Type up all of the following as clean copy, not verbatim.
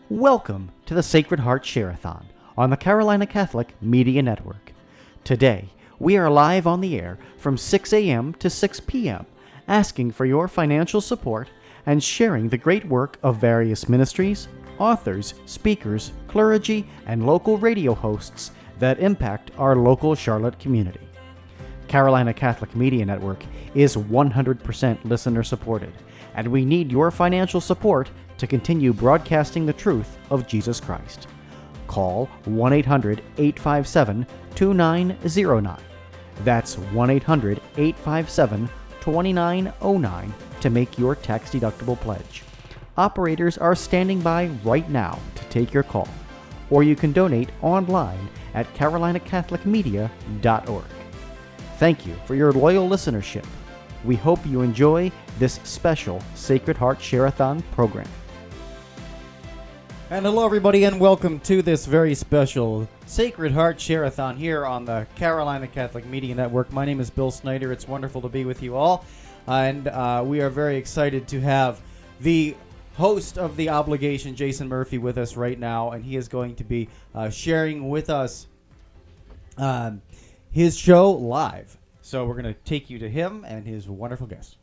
Welcome to the Sacred Heart Share-A-Thon on the Carolina Catholic Media Network. Today, we are live on the air from 6 a.m. to 6 p.m., asking for your financial support and sharing the great work of various ministries, authors, speakers, clergy, and local radio hosts that impact our local Charlotte community. Carolina Catholic Media Network is 100% listener supported, and we need your financial support to continue broadcasting the truth of Jesus Christ. Call 1-800-857-2909. That's 1-800-857-2909 to make your tax-deductible pledge. Operators are standing by right now to take your call, or you can donate online at carolinacatholicmedia.org. Thank you for your loyal listenership. We hope you enjoy this special Sacred Heart Share-A-Thon program. And hello everybody, and welcome to this very special Sacred Heart Share-A-Thon here on the Carolina Catholic Media Network. My name is Bill Snyder. It's wonderful to be with you all, and we are very excited to have the host of the obligation, Jason Murphy, with us right now, and he is going to be sharing with us his show live. So we're going to take you to him and his wonderful guest.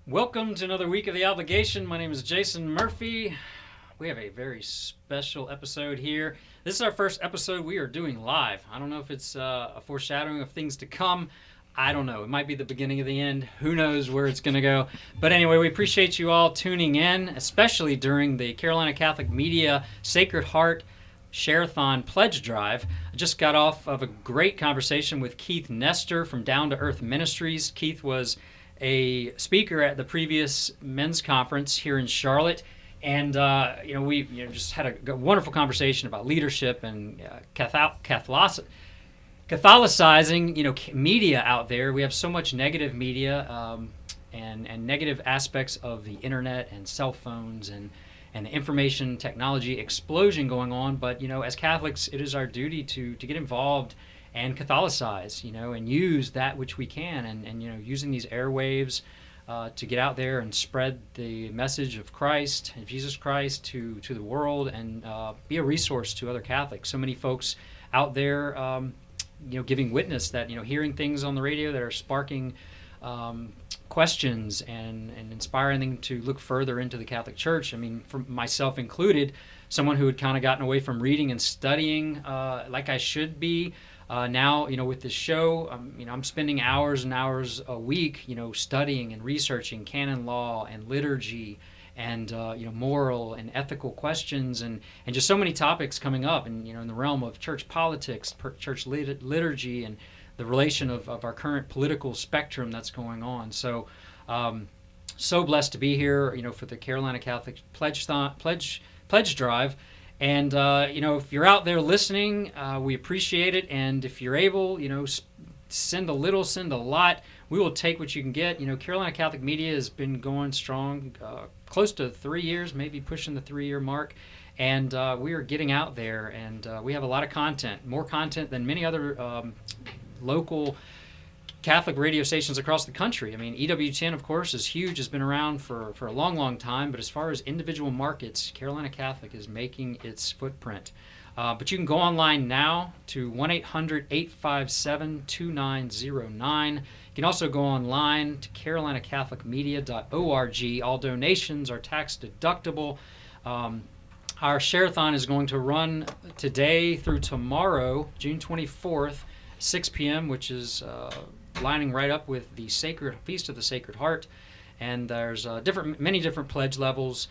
Welcome to another week of the obligation. My name is Jason Murphy. We have a very special episode here. This is our first episode we are doing live. I don't know if it's a foreshadowing of things to come. I don't know. It might be the beginning of the end. Who knows where it's going to go. But anyway, we appreciate you all tuning in, especially during the Carolina Catholic Media Sacred Heart Share-A-Thon Pledge Drive. I just got off of a great conversation with Keith Nestor from Down to Earth Ministries. Keith was a speaker at the previous men's conference here in Charlotte. And, we just had a wonderful conversation about leadership and Catholicizing, media out there. We have so much negative media and negative aspects of the internet and cell phones and the information technology explosion going on. But, as Catholics, it is our duty to get involved and Catholicize, and use that which we can. And using these airwaves to get out there and spread the message of Christ, of Jesus Christ to the world, and be a resource to other Catholics. So many folks out there, giving witness that, hearing things on the radio that are sparking questions and inspiring them to look further into the Catholic Church. I mean, for myself included, someone who had kind of gotten away from reading and studying like I should be. Now, with this show, I'm spending hours and hours a week, studying and researching canon law and liturgy and, moral and ethical questions and just so many topics coming up and, in the realm of church politics, church liturgy, and the relation of our current political spectrum that's going on. So, so blessed to be here, for the Carolina Catholic Pledge Drive. And, if you're out there listening, we appreciate it. And if you're able, send a little, send a lot. We will take what you can get. Carolina Catholic Media has been going strong, close to 3 years, maybe pushing the 3-year mark. And we are getting out there, and we have a lot of content, more content than many other local Catholic radio stations across the country. I mean, EWTN, of course, is huge, has been around for a long, long time, but as far as individual markets, Carolina Catholic is making its footprint. But you can go online now to 1-800-857-2909. You can also go online to carolinacatholicmedia.org. All donations are tax deductible. Our Share-A-Thon is going to run today through tomorrow, June 24th, 6 p.m., which is lining right up with the Feast of the Sacred Heart. And there's many different pledge levels.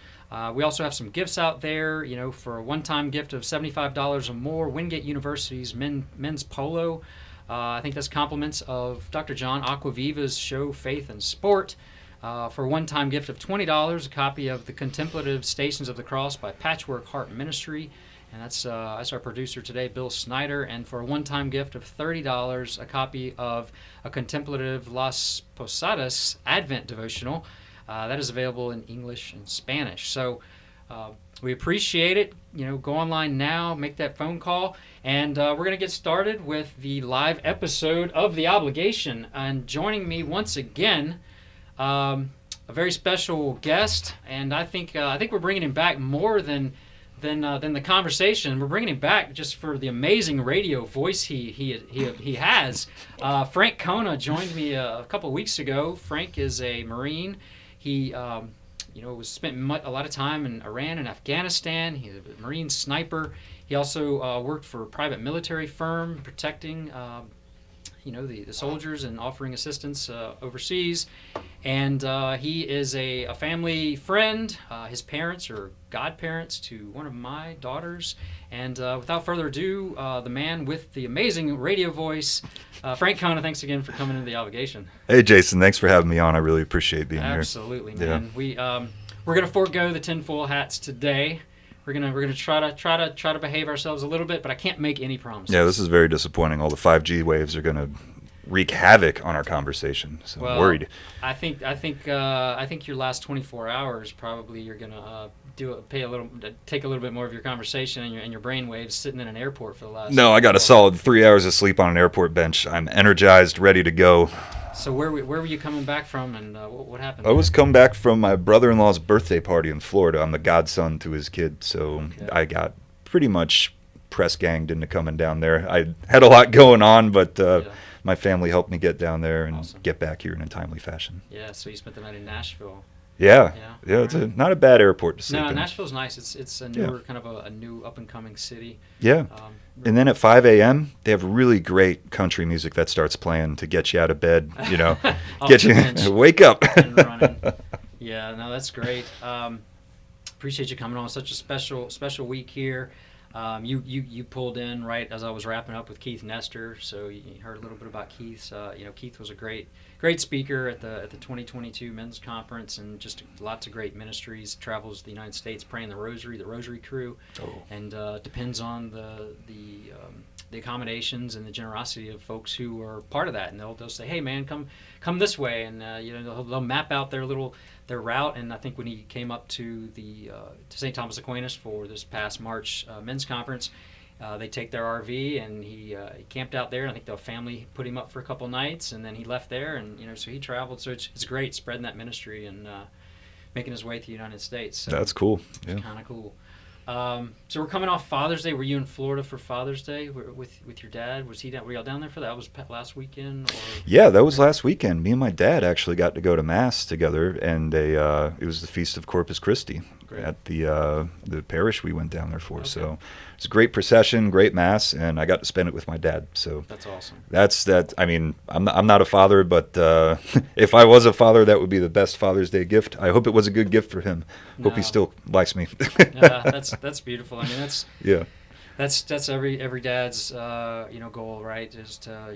We also have some gifts out there, for a one-time gift of $75 or more. Wingate University's men's polo. I think that's compliments of Dr. John Aquaviva's show Faith and Sport. For a one-time gift of $20, a copy of The Contemplative Stations of the Cross by Patchwork Heart Ministry. And that's our producer today, Bill Snyder. And for a one-time gift of $30, a copy of A Contemplative Las Posadas Advent Devotional. That is available in English and Spanish. So we appreciate it. Go online now, make that phone call. And we're going to get started with the live episode of The Obligation. And joining me once again a very special guest, and I think we're bringing him back more than the conversation. We're bringing him back just for the amazing radio voice he has. Frank Cona joined me a couple of weeks ago. Frank is a Marine. He was spent a lot of time in Iran and Afghanistan. He's a Marine sniper. He also worked for a private military firm protecting the soldiers and offering assistance overseas. And he is a family friend. His parents are godparents to one of my daughters. And without further ado, the man with the amazing radio voice, Frank Cona, thanks again for coming into the obligation. Hey, Jason, thanks for having me on. I really appreciate being here. Absolutely, man. Yeah. We're gonna forego the tinfoil hats today. We're gonna try to behave ourselves a little bit, but I can't make any promises. Yeah, this is very disappointing. All the 5G waves are gonna wreak havoc on our conversation. So I'm worried. I think your last 24 hours probably you're gonna take a little bit more of your conversation and your brain waves sitting in an airport for the last. No, I got a solid 3 hours of sleep on an airport bench. I'm energized, ready to go. So where were you coming back from, and what happened? I was coming back from my brother-in-law's birthday party in Florida. I'm the godson to his kid, so I got pretty much press ganged into coming down there. I had a lot going on, but my family helped me get down there and get back here in a timely fashion. Yeah, so you spent the night in Nashville. Yeah, it's not a bad airport to sleep in. No, Nashville's nice. It's a newer kind of a new up-and-coming city. Yeah. And then at 5 a.m., they have really great country music that starts playing to get you out of bed, get you wake up. And running. Yeah, no, that's great. Appreciate you coming on. Such a special week here. You pulled in right as I was wrapping up with Keith Nestor, so you heard a little bit about Keith's. Keith was a great speaker at the 2022 men's conference, and just lots of great ministries. Travels the United States praying the Rosary Crew, and depends on the accommodations and the generosity of folks who are part of that. And they'll say, hey man, come this way, and they'll map out their route. And I think when he came up to to St. Thomas Aquinas for this past March men's conference, they take their RV, and he camped out there. And I think the family put him up for a couple nights, and then he left there, and so he traveled. So it's great spreading that ministry and making his way to the United States. So that's cool. Yeah, kind of cool. So we're coming off Father's Day. Were you in Florida for Father's Day with your dad? Was he down? Were y'all down there for that? Was last weekend? Or? Yeah, that was last weekend. Me and my dad actually got to go to Mass together, and it was the Feast of Corpus Christi at the parish we went down there for. Okay. So it's a great procession, great Mass, and I got to spend it with my dad. So that's awesome. That. I mean, I'm not a father, but if I was a father, that would be the best Father's Day gift. I hope it was a good gift for him. Hope he still likes me. That's beautiful. I mean, that's every dad's goal, right? Is to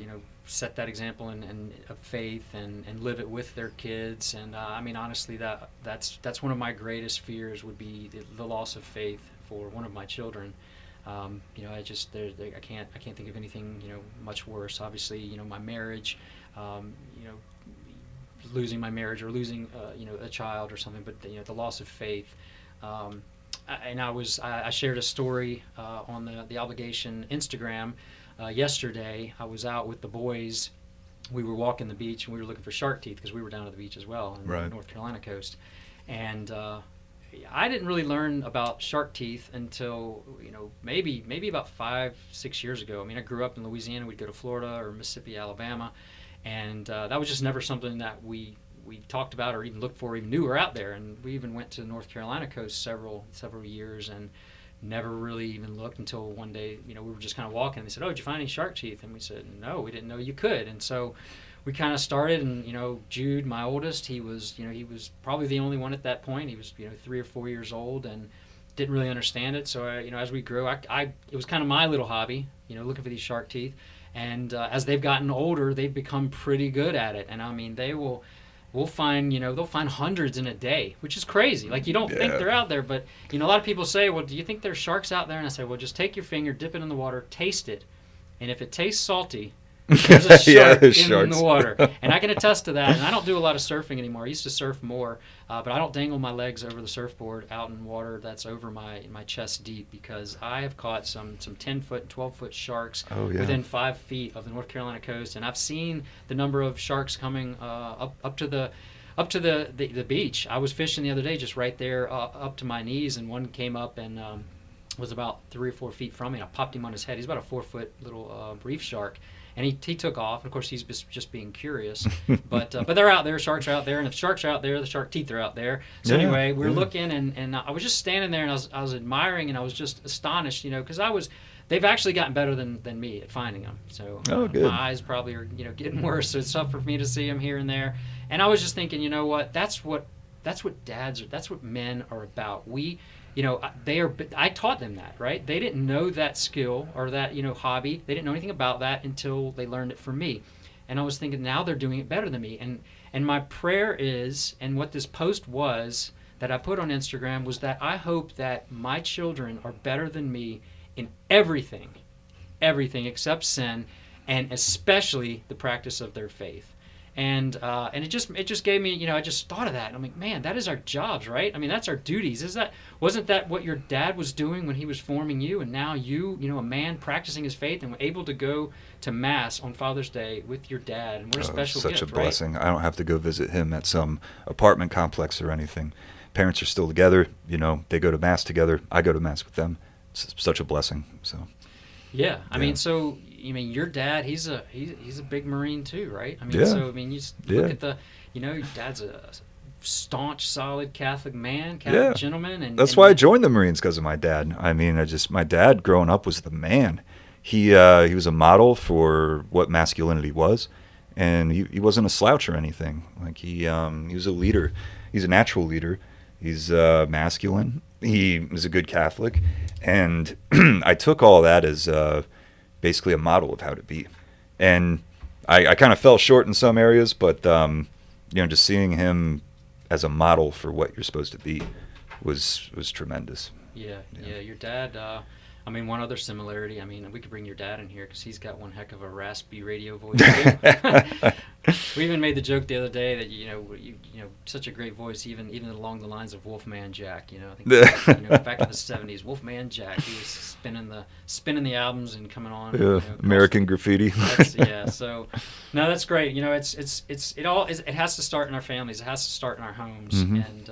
set that example of faith and live it with their kids. And I mean, honestly, that's one of my greatest fears would be the loss of faith for one of my children. I can't think of anything much worse. Obviously, my marriage, losing my marriage or losing a child or something, but the loss of faith. I shared a story on the Obligation Instagram yesterday. I was out with the boys. We were walking the beach, and we were looking for shark teeth because we were down at the beach as well on the North Carolina coast. And I didn't really learn about shark teeth until maybe about 5-6 years ago. I mean, I grew up in Louisiana. We'd go to Florida or Mississippi, Alabama, and that was just never something that we talked about or even looked for, or even knew were out there. And we even went to the North Carolina coast several years and never really even looked until one day, we were just kind of walking, and they said, "Oh, did you find any shark teeth?" And we said, "No, we didn't know you could." And so we kind of started, and Jude, my oldest, he was probably the only one at that point. He was 3 or 4 years old and didn't really understand it. So as we grew, it was kind of my little hobby, looking for these shark teeth. And as they've gotten older, they've become pretty good at it. And I mean, they'll find hundreds in a day, which is crazy. Like, you don't think they're out there, but a lot of people say, "Well, do you think there's sharks out there?" And I say, "Well, just take your finger, dip it in the water, taste it, and if it tastes salty, there's a shark in the water." And I can attest to that. And I don't do a lot of surfing anymore. I used to surf more, but I don't dangle my legs over the surfboard out in water that's over my chest deep, because I have caught some 10-foot, 12-foot sharks within 5 feet of the North Carolina coast, and I've seen the number of sharks coming up to the up to the beach. I was fishing the other day, just right there, up to my knees, and one came up and was about 3 or 4 feet from me. And I popped him on his head. He's about a 4-foot little reef shark. And he took off. Of course, he's just being curious. But they're out there. Sharks are out there. And if sharks are out there, the shark teeth are out there. So anyway, we're looking, and I was just standing there, and I was admiring, and I was just astonished, because they've actually gotten better than me at finding them. So my eyes probably are getting worse. So it's tough for me to see them here and there. And I was just thinking, you know what? That's what dads are. That's what men are about. I taught them that, right? They didn't know that skill or that, hobby. They didn't know anything about that until they learned it from me. And I was thinking, now they're doing it better than me. And my prayer is, and what this post was that I put on Instagram, was that I hope that my children are better than me in everything except sin, and especially the practice of their faith. And it just gave me, I just thought of that. And I'm like, man, that is our jobs, right? I mean, that's our duties. Wasn't that what your dad was doing when he was forming you? And now you, a man practicing his faith and able to go to Mass on Father's Day with your dad. And what a special gift, such a right? blessing. I don't have to go visit him at some apartment complex or anything. Parents are still together. They go to Mass together. I go to Mass with them. It's such a blessing. So. Yeah, I mean, so your dad, he's a big Marine too, right? I mean, so you just look at your dad's a staunch, solid Catholic man, Catholic gentleman, and that's why I joined the Marines, because of my dad. I mean, my dad growing up was the man. He was a model for what masculinity was, and he wasn't a slouch or anything. Like he was a leader. He's a natural leader. He's masculine. He was a good Catholic, and I took all that as basically a model of how to be. And I kind of fell short in some areas, but just seeing him as a model for what you're supposed to be was tremendous. Yeah. Your dad. One other similarity. We could bring your dad in here because he's got one heck of a raspy radio voice too. We even made the joke the other day that you such a great voice, even along the lines of Wolfman Jack. I think back in the '70s, Wolfman Jack. He was spinning the albums and coming on. American Graffiti. So no, that's great. It has to start in our families. It has to start in our homes, and.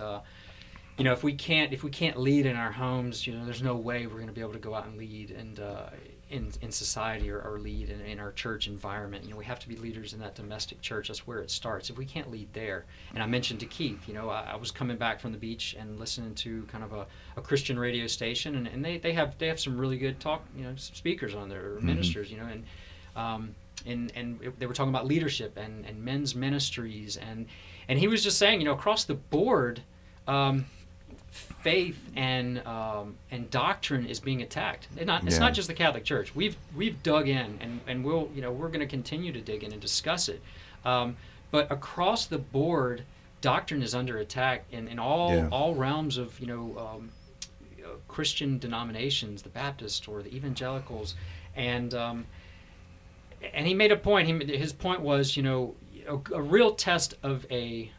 If we can't lead in our homes, there's no way we're going to be able to go out and lead and in society or lead in our church environment. We have to be leaders in that domestic church. That's where it starts. If we can't lead there, and I mentioned to Keith, I was coming back from the beach and listening to kind of a Christian radio station, and they have some really good talk, speakers on there, or ministers, and they were talking about leadership and men's ministries, and he was just saying, across the board. Faith and doctrine is being attacked. It's not just the Catholic Church. We've dug in, and we're going to continue to dig in and discuss it. But across the board, doctrine is under attack in all realms of Christian denominations, the Baptists or the evangelicals, and he made a point. His point was a real test of a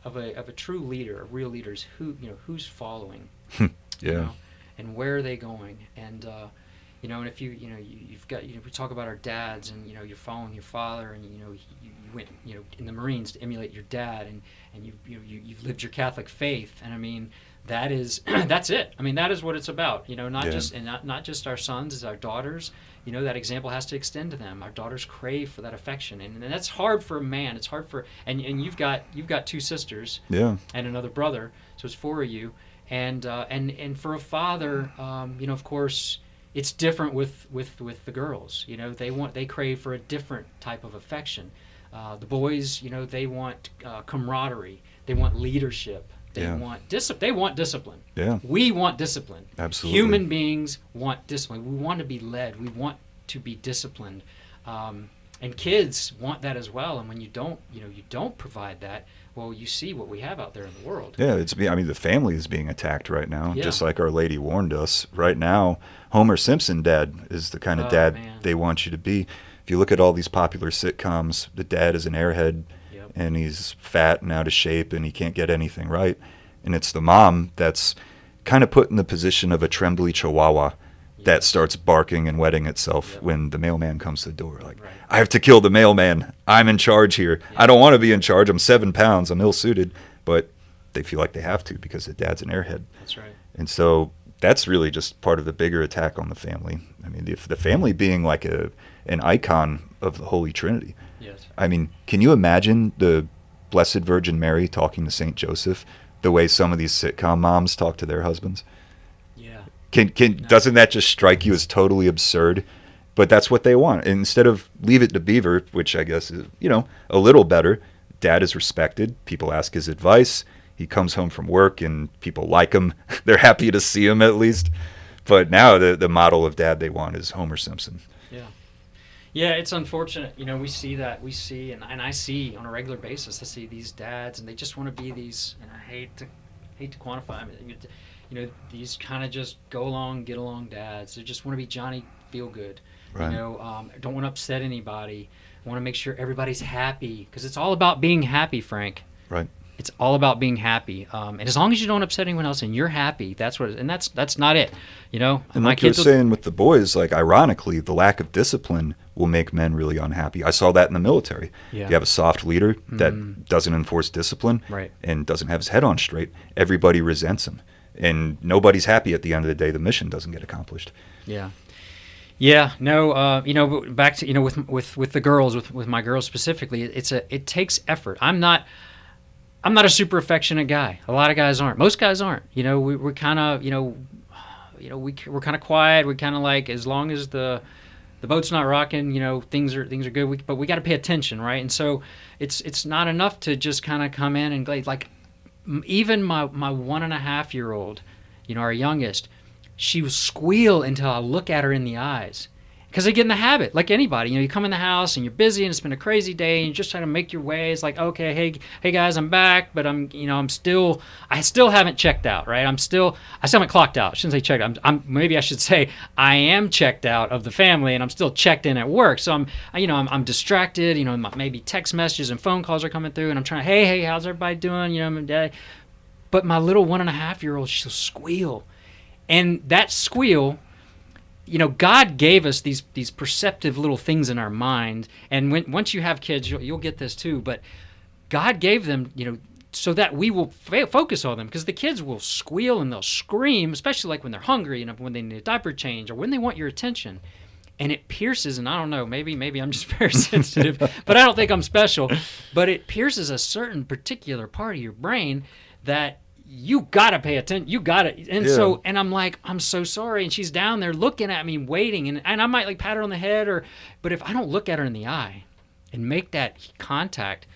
true leader, a real leader is who's following, and where are they going, and and if you've got we talk about our dads, and you're following your father, and you went in the Marines to emulate your dad, and you've lived your Catholic faith, and that is that's it. That is what it's about. Not just our sons, it's our daughters. That example has to extend to them. Our daughters crave for that affection, and that's hard for a man. It's hard for and you've got 2 sisters, and another brother, so it's 4 of you, and for a father, of course, it's different with the girls. They crave for a different type of affection. The boys, they want camaraderie. They want leadership. They want discipline. Yeah. We want discipline. Absolutely. Human beings want discipline. We want to be led. We want to be disciplined. And kids want that as well. And when you don't provide that, well, you see what we have out there in the world. Yeah, the family is being attacked right now, just like Our Lady warned us. Right now, Homer Simpson dad is the kind of dad they want you to be. If you look at all these popular sitcoms, the dad is an airhead. And he's fat and out of shape, and he can't get anything right. And it's the mom that's kind of put in the position of a trembly chihuahua that starts barking and wetting itself when the mailman comes to the door. Like, I have to kill the mailman. I'm in charge here. I don't want to be in charge. I'm 7 pounds. I'm ill-suited. but they feel like they have to because their dad's an airhead. That's right. And so that's really just part of the bigger attack on the family. I mean, the family being like an icon of the Holy Trinity. Yes. I mean, can you imagine the Blessed Virgin Mary talking to Saint Joseph the way some of these sitcom moms talk to their husbands? Yeah. Doesn't that just strike you as totally absurd? But that's what they want. And instead of Leave It to Beaver, which I guess is, a little better, dad is respected. People ask his advice. He comes home from work and people like him. They're happy to see him at least. But now the model of dad they want is Homer Simpson. Yeah. Yeah, it's unfortunate. We see that. And I see on a regular basis, I see these dads, and they just want to be these, and I hate to quantify them. These kind of just go along, get along dads. They just want to be Johnny Feel Good. Right. Don't want to upset anybody. Want to make sure everybody's happy, because it's all about being happy, Frank. Right. It's all about being happy, and as long as you don't upset anyone else and you're happy, that's what. And that's not it, And like you were saying with the boys, like ironically, the lack of discipline will make men really unhappy. I saw that in the military. Yeah. You have a soft leader that doesn't enforce discipline, right, and doesn't have his head on straight. Everybody resents him, and nobody's happy at the end of the day. The mission doesn't get accomplished. Yeah. Yeah, no, back to with the girls, with my girls specifically, it takes effort. I'm not a super affectionate guy. A lot of guys aren't. Most guys aren't. We're kind of we're kind of quiet. We kind of like, as long as the boat's not rocking, things are good. But we got to pay attention, right? And so it's not enough to just kind of come in and like even my 1.5-year-old, our youngest. She will squeal until I look at her in the eyes, because they get in the habit, like anybody. You come in the house and you're busy and it's been a crazy day and you're just trying to make your way. It's like, okay, hey guys, I'm back, but I still haven't checked out, right? I still haven't clocked out. I shouldn't say checked out. Maybe I should say I am checked out of the family and I'm still checked in at work. So I'm distracted. Maybe text messages and phone calls are coming through, and I'm trying, hey, how's everybody doing? But my little 1.5-year-old, she'll squeal. And that squeal, God gave us these perceptive little things in our mind. And once you have kids, you'll get this too. But God gave them, so that we will focus on them, because the kids will squeal and they'll scream, especially like when they're hungry, when they need a diaper change or when they want your attention. And it pierces, and I don't know, maybe I'm just very sensitive, but I don't think I'm special. But it pierces a certain particular part of your brain that you gotta pay attention. You gotta, and so, and I'm like, I'm so sorry. And she's down there looking at me, waiting, and I might like pat her on the head, but if I don't look at her in the eye and make that contact,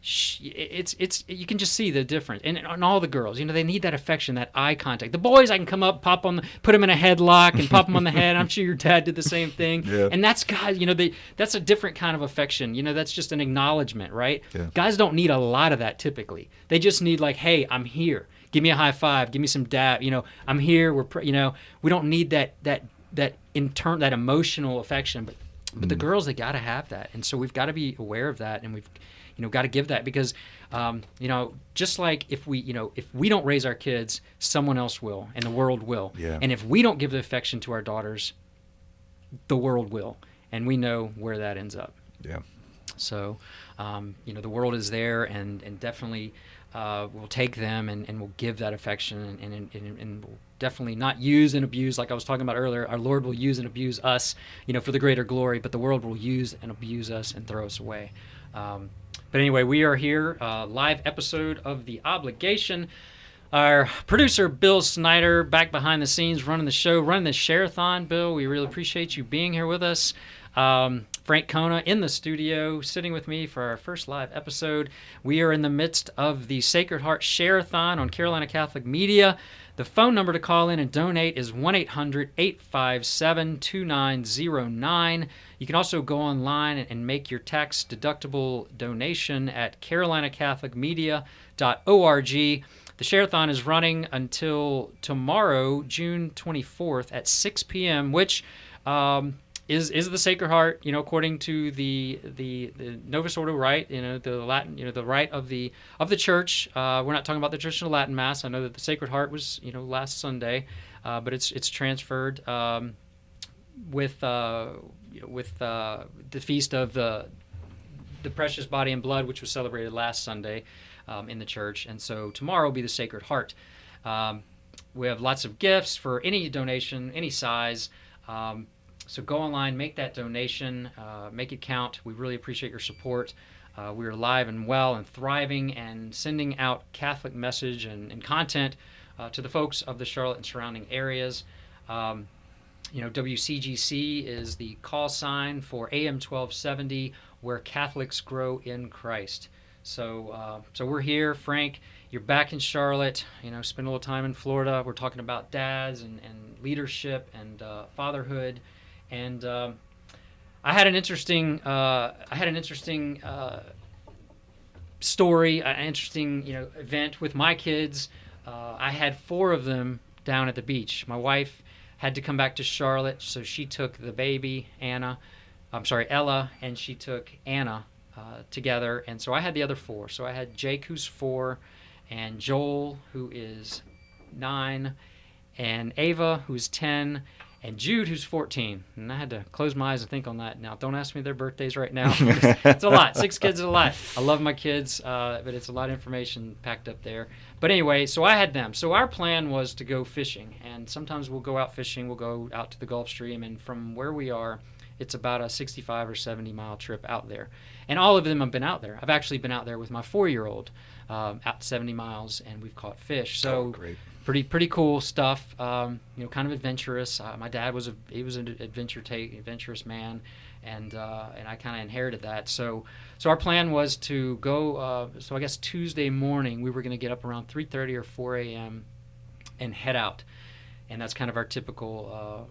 it's you can just see the difference. And all the girls, they need that affection, that eye contact. The boys, I can come up, put them in a headlock and pop them on the head. I'm sure your dad did the same thing. Yeah. And that's guys, that's a different kind of affection. That's just an acknowledgement, right? Yeah. Guys don't need a lot of that typically. They just need like, hey, I'm here. Give me a high five. Give me some dab. I'm here. We don't need that emotional affection, but the girls, they got to have that. And so we've got to be aware of that, and we've got to give that, because just like if we don't raise our kids, someone else will, and the world will. Yeah. And if we don't give the affection to our daughters, the world will, and we know where that ends up. Yeah. So the world is there, and definitely we'll take them and we'll give that affection, and we'll definitely not use and abuse, like I was talking about earlier. Our Lord will use and abuse us, for the greater glory, but the world will use and abuse us and throw us away. But anyway, we are here, live episode of The Obligation. Our producer, Bill Snyder, back behind the scenes, running the show, running the Share-A-Thon. Bill, we really appreciate you being here with us. Frank Cona in the studio, sitting with me for our first live episode. We are in the midst of the Sacred Heart Share-A-Thon on Carolina Catholic Media. The phone number to call in and donate is 1-800-857-2909. You can also go online and make your tax-deductible donation at carolinacatholicmedia.org. The Share-A-Thon is running until tomorrow, June 24th at 6 p.m., which is the Sacred Heart, according to the Novus Ordo rite, the Latin, the rite of the church. We're not talking about the traditional Latin Mass. I know that the Sacred Heart was, last Sunday, but it's transferred with the feast of the precious body and blood, which was celebrated last Sunday. in the church. And so tomorrow will be the Sacred Heart. We have lots of gifts for any donation, any size. So go online, make that donation, make it count. We really appreciate your support. We are alive and well and thriving and sending out Catholic message and content to the folks of the Charlotte and surrounding areas. WCGC is the call sign for AM 1270, where Catholics grow in Christ. So we're here. Frank, you're back in Charlotte. Spend a little time in Florida. We're talking about dads and leadership and fatherhood. And I had an interesting story, an interesting event with my kids. I had 4 of them down at the beach. My wife had to come back to Charlotte, so she took the baby, Ella, and she took Anna together. And so I had the other 4. So I had Jake, who's 4, and Joel, who is 9, and Ava, who's 10, and Jude, who's 14. And I had to close my eyes and think on that. Now, don't ask me their birthdays right now. It's a lot. 6 kids is a lot. I love my kids, but it's a lot of information packed up there. But anyway, so I had them. So our plan was to go fishing. And sometimes we'll go out fishing. We'll go out to the Gulf Stream. And from where we are, it's about a 65 or 70-mile trip out there. And all of them have been out there. I've actually been out there with my 4-year-old out 70 miles, and we've caught fish. So great. Pretty cool stuff. Kind of adventurous. My dad was an adventurous man, and I kind of inherited that. So our plan was to go. So I guess Tuesday morning we were going to get up around 3:30 or 4 a.m. and head out, and that's kind of our typical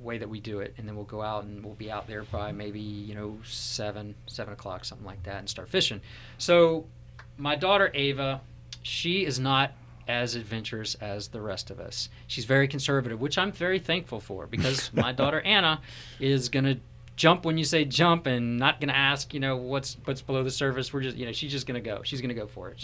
way that we do it. And then we'll go out and we'll be out there by maybe 7 o'clock, something like that, and start fishing. So my daughter Ava, she is not as adventurous as the rest of us. She's very conservative, which I'm very thankful for, because my daughter Anna is going to jump when you say jump and not going to ask, what's below the surface. We're just, she's just going to go. She's going to go for it.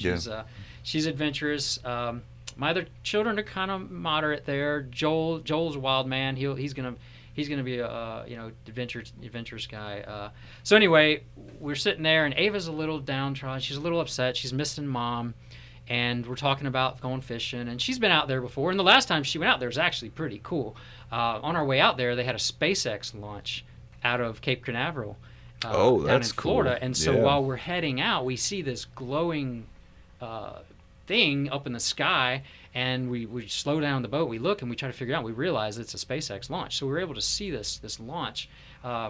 She's adventurous. My other children are kind of moderate there. Joel's a wild man. He's going to be a adventurous guy. So anyway, we're sitting there, and Ava's a little downtrodden. She's a little upset. She's missing mom. And we're talking about going fishing, and she's been out there before. And the last time she went out there was actually pretty cool. On our way out there, they had a SpaceX launch out of Cape Canaveral down in Florida. Cool. And so while we're heading out, we see this glowing thing up in the sky, and we slow down the boat. We look, and we try to figure out. We realize it's a SpaceX launch. So we were able to see this launch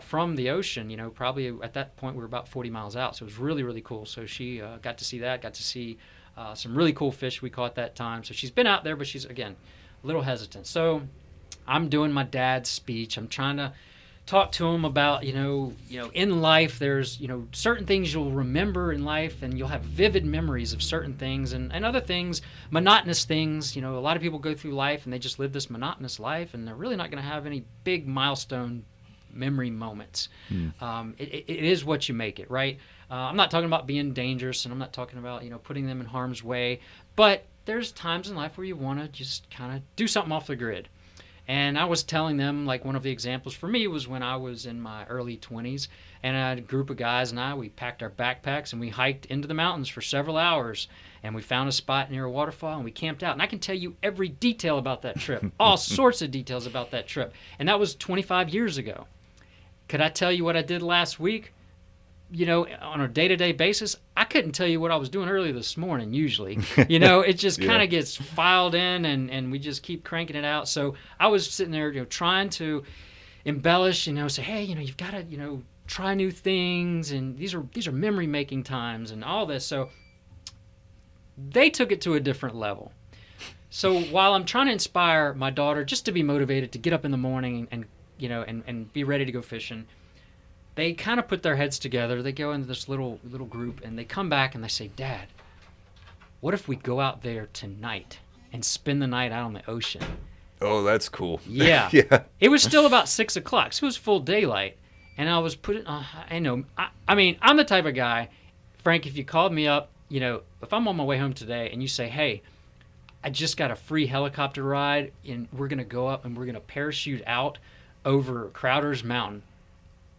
from the ocean. Probably at that point we were about 40 miles out. So it was really, really cool. So she got to see that, got to see some really cool fish we caught that time. So she's been out there, but she's, again, a little hesitant. So I'm doing my dad's speech. I'm trying to talk to him about, in life, there's, certain things you'll remember in life, and you'll have vivid memories of certain things, and other things, monotonous things. A lot of people go through life and they just live this monotonous life, and they're really not going to have any big milestone memory moments. It is what you make it, right? I'm not talking about being dangerous, and I'm not talking about putting them in harm's way, but there's times in life where you want to just kind of do something off the grid. And I was telling them, like, one of the examples for me was when I was in my early 20s, and I had a group of guys and we packed our backpacks and we hiked into the mountains for several hours, and we found a spot near a waterfall and we camped out. And I can tell you every detail about that trip, all sorts of details about that trip. And that was 25 years ago. Could I tell you what I did last week? On a day-to-day basis, I couldn't tell you what I was doing early this morning, usually. It just kind of gets filed in, and we just keep cranking it out. So I was sitting there, trying to embellish, say, hey, you've got to, try new things, and these are memory-making times and all this. So they took it to a different level. So while I'm trying to inspire my daughter just to be motivated to get up in the morning and be ready to go fishing, they kind of put their heads together. They go into this little group, and they come back and they say, Dad, what if we go out there tonight and spend the night out on the ocean? Oh, that's cool. Yeah. Yeah. It was still about 6 o'clock, so it was full daylight. And I was putting, I mean, I'm the type of guy, Frank, if you called me up, if I'm on my way home today and you say, hey, I just got a free helicopter ride, and we're going to go up and we're going to parachute out over Crowder's Mountain,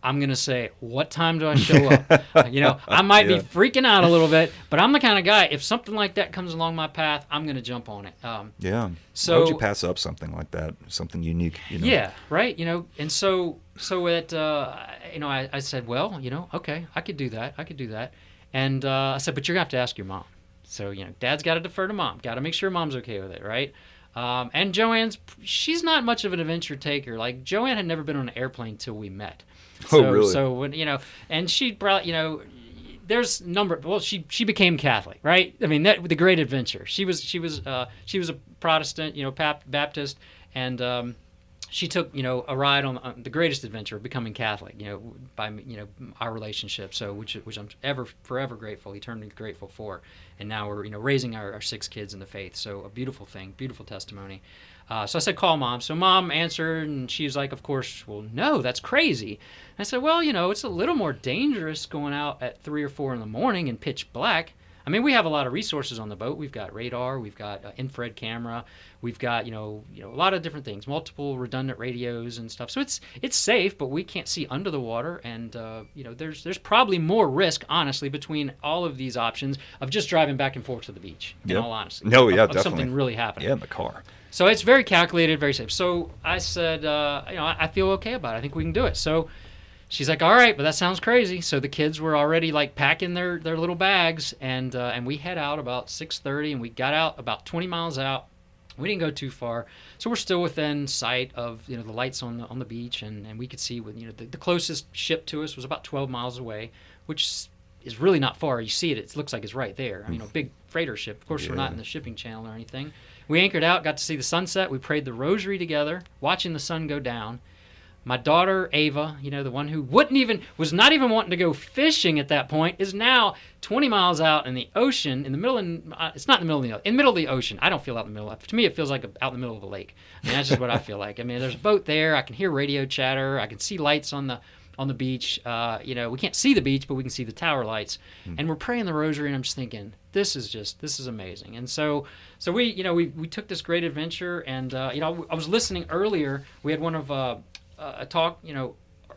I'm going to say, what time do I show up? I might be freaking out a little bit, but I'm the kind of guy, if something like that comes along my path, I'm going to jump on it. Yeah. So, why would you pass up something like that, something unique? Yeah, right. And so I said, well, okay, I could do that. And I said, but you're going to have to ask your mom. So, Dad's got to defer to Mom. Got to make sure Mom's okay with it, right? And she's not much of an adventure taker. Like, Joanne had never been on an airplane till we met. So, oh, really? So when and she brought there's she became Catholic, right? I mean, the great adventure. She was a Protestant, Baptist, and she took a ride on the greatest adventure of becoming Catholic, by our relationship. So which I'm forever grateful, eternally grateful for. And now we're raising our 6 kids in the faith. So a beautiful thing, beautiful testimony. So I said, call Mom. So Mom answered, and she's like, of course, well, no, that's crazy. And I said, well, it's a little more dangerous going out at 3 or 4 in the morning in pitch black. I mean, we have a lot of resources on the boat. We've got radar, we've got infrared camera, we've got a lot of different things, multiple redundant radios and stuff. So it's safe, but we can't see under the water, and there's probably more risk, honestly, between all of these options of just driving back and forth to the beach. In all honesty, no, yeah, of definitely something really happening. Yeah, in the car. So it's very calculated, very safe. So I said, I feel okay about it. I think we can do it. So she's like, all right, but that sounds crazy. So the kids were already like packing their little bags, and we head out about 6:30, and we got out about 20 miles out. We didn't go too far, so we're still within sight of the lights on the beach, and we could see the closest ship to us was about 12 miles away, which is really not far. You see it; it looks like it's right there. I mean, a big freighter ship. Of course, we're not in the shipping channel or anything. We anchored out, got to see the sunset. We prayed the rosary together, watching the sun go down. My daughter, Ava, the one who was not even wanting to go fishing at that point, is now 20 miles out in the ocean, in the middle it's not in the middle of the ocean. I don't feel out in the middle. To me, it feels like out in the middle of a lake. I mean, that's just what I feel like. I mean, there's a boat there. I can hear radio chatter. I can see lights on the beach. We can't see the beach, but we can see the tower lights. And we're praying the rosary, and I'm just thinking, this is amazing. And so we took this great adventure, and I was listening earlier. We had one of a talk,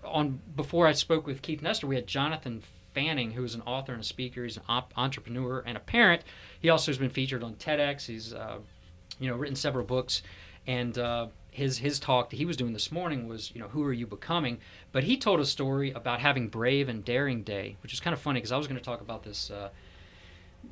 on before I spoke with Keith Nestor. We had Jonathan Fanning, who is an author and a speaker. He's an entrepreneur and a parent. He also has been featured on TEDx. He's written several books, and his talk that he was doing this morning was who are you becoming? But he told a story about having Brave and Daring Day, which is kind of funny because I was going to talk about this.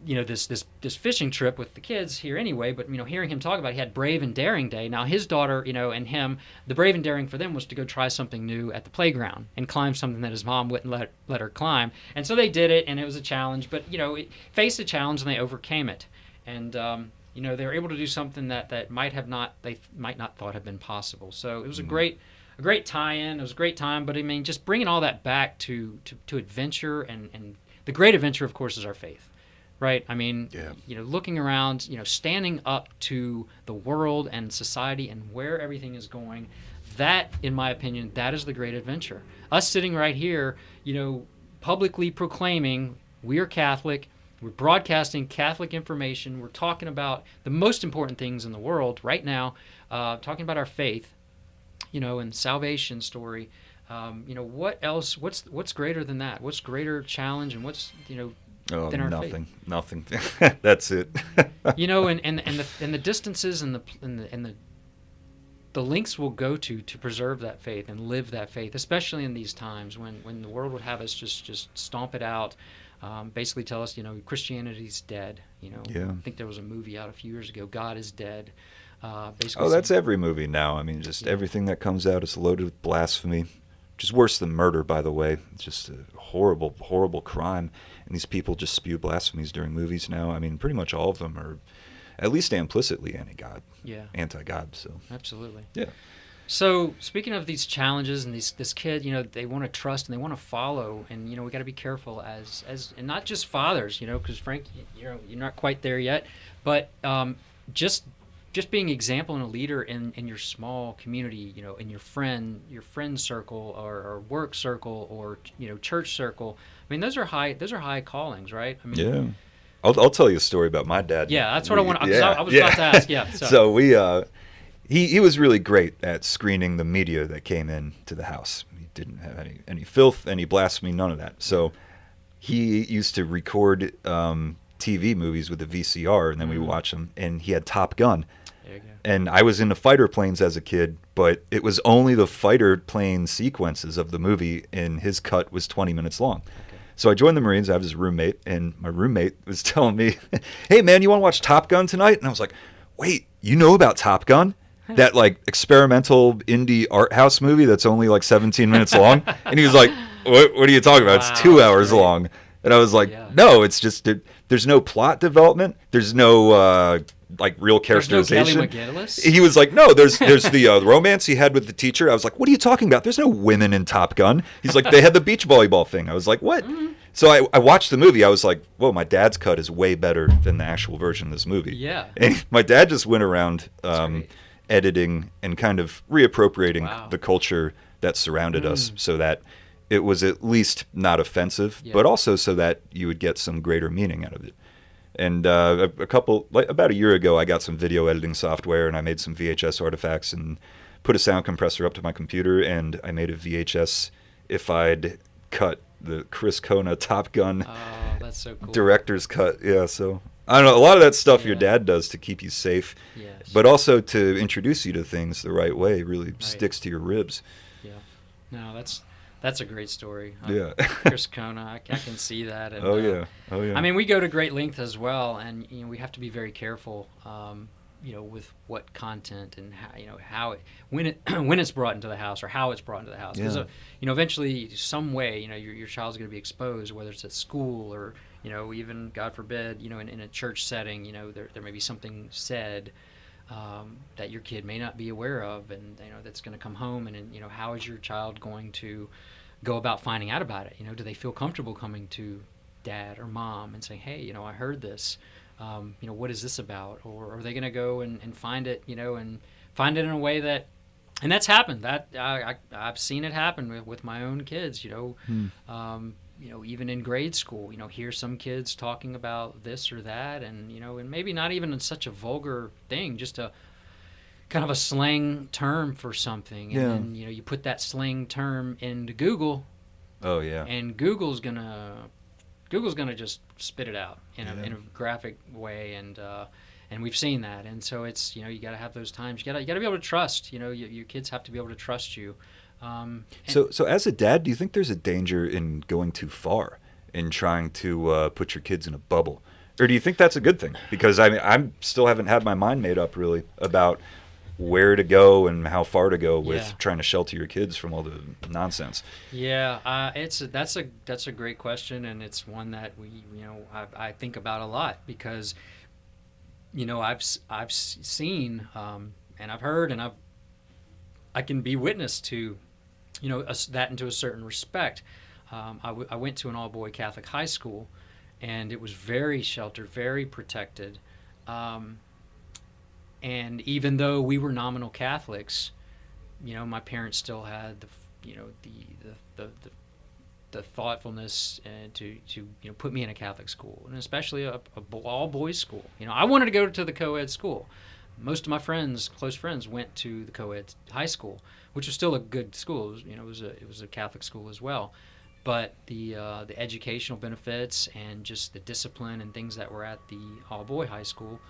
This fishing trip with the kids here anyway, but hearing him talk about it, he had Brave and Daring Day. Now his daughter, and him, the brave and daring for them was to go try something new at the playground and climb something that his mom wouldn't let her climb. And so they did it, and it was a challenge, but it faced a challenge and they overcame it. And they were able to do something that they might not thought had been possible. So it was a great tie-in. It was a great time, but I mean, just bringing all that back to adventure, and the great adventure, of course, is our faith. Right. I mean, looking around, standing up to the world and society and where everything is going, that, in my opinion, that is the great adventure. Us sitting right here, publicly proclaiming we are Catholic, we're broadcasting Catholic information, we're talking about the most important things in the world right now, talking about our faith, and salvation story. What else? What's greater than that? What's greater challenge, and what's Oh, than our nothing, faith? nothing. That's it. and the distances and the lengths we'll go to preserve that faith and live that faith, especially in these times when the world would have us just stomp it out, basically tell us Christianity's dead. I think there was a movie out a few years ago, God is dead. Basically, that's every movie now. I mean, just everything that comes out is loaded with blasphemy. Which is worse than murder, by the way. It's just a horrible, horrible crime. And these people just spew blasphemies during movies now. I mean, pretty much all of them are at least implicitly anti-God. Yeah. Anti-God, so. Absolutely. Yeah. So speaking of these challenges and this kid, they want to trust and they want to follow, and we got to be careful as and not just fathers, because Frank, you're not quite there yet, but just being an example and a leader in your small community, in your friend circle or work circle or church circle. I mean, those are high callings, right? I mean, yeah. I'll tell you a story about my dad. Yeah, that's what I want. I was about to ask. Yeah. So we he was really great at screening the media that came in to the house. He didn't have any filth, any blasphemy, none of that. So he used to record TV movies with a VCR, and then we watch them. And he had Top Gun. There you go. And I was into fighter planes as a kid, but it was only the fighter plane sequences of the movie, and his cut was 20 minutes long. Okay. So I joined the Marines. I have this roommate, and my roommate was telling me, "Hey, man, you want to watch Top Gun tonight?" And I was like, "Wait, you know about Top Gun? That like experimental indie art house movie that's only like 17 minutes long?" And he was like, what are you talking about? Wow, It's 2 hours great. long. And I was like, Yeah. no, it's just there's no plot development. There's no like real There's no Kelly characterization. McGillis. He was like, no, there's the romance he had with the teacher. I was like, what are you talking about? There's no women in Top Gun. He's like, they had the beach volleyball thing. I was like, what? Mm-hmm. So I watched the movie. I was like, whoa, my dad's cut is way better than the actual version of this movie. Yeah. And my dad just went around great. editing and kind of reappropriating Wow. the culture that surrounded us so that it was at least not offensive, Yeah. but also so that you would get some greater meaning out of it. And about a year ago, I got some video editing software, and I made some VHS artifacts and put a sound compressor up to my computer, and I made a VHS if I'd cut the Chris Cona Top Gun Oh, that's so cool. director's cut. Yeah, so I don't know. A lot of that stuff your Yeah. dad does to keep you safe, Yes. but also to introduce you to things the right way really sticks to your ribs. Yeah. No, that's a great story. Yeah. Chris Cona, I can see that. And, Oh yeah. Oh yeah. I mean, we go to great length as well, and we have to be very careful, with what content and how when it's brought into the house or how it's brought into the house. Because Yeah. eventually, some way, your child's going to be exposed, whether it's at school or even God forbid, in a church setting, there may be something said that your kid may not be aware of, and that's going to come home, and how is your child going to go about finding out about it? Do they feel comfortable coming to dad or mom and saying, hey, I heard this, what is this about? Or are they going to go and find it, and find it in a way that, and that's happened. That I've seen it happen with my own kids, even in grade school, hear some kids talking about this or that, and and maybe not even in such a vulgar thing, just a kind of a slang term for something, and Yeah. then you put that slang term into Google, Oh yeah. and Google's gonna just spit it out in Yeah. a graphic way, and we've seen that, and so it's you got to have those times. You got to be able to trust. Your kids have to be able to trust you. So as a dad, do you think there's a danger in going too far in trying to put your kids in a bubble, or do you think that's a good thing? Because I'm still haven't had my mind made up really about where to go and how far to go with Yeah. trying to shelter your kids from all the nonsense. Yeah, that's a great question, and it's one that I think about a lot, because I've seen and I've heard, and I can be witness to that into a certain respect. I went to an all-boy Catholic high school, and it was very sheltered, very protected. And even though we were nominal Catholics, my parents still had the thoughtfulness to put me in a Catholic school, and especially a all boys school. I wanted to go to the co-ed school. Most of my close friends, went to the co-ed high school, which was still a good school. It was a Catholic school as well. But the educational benefits and just the discipline and things that were at the all boy high school,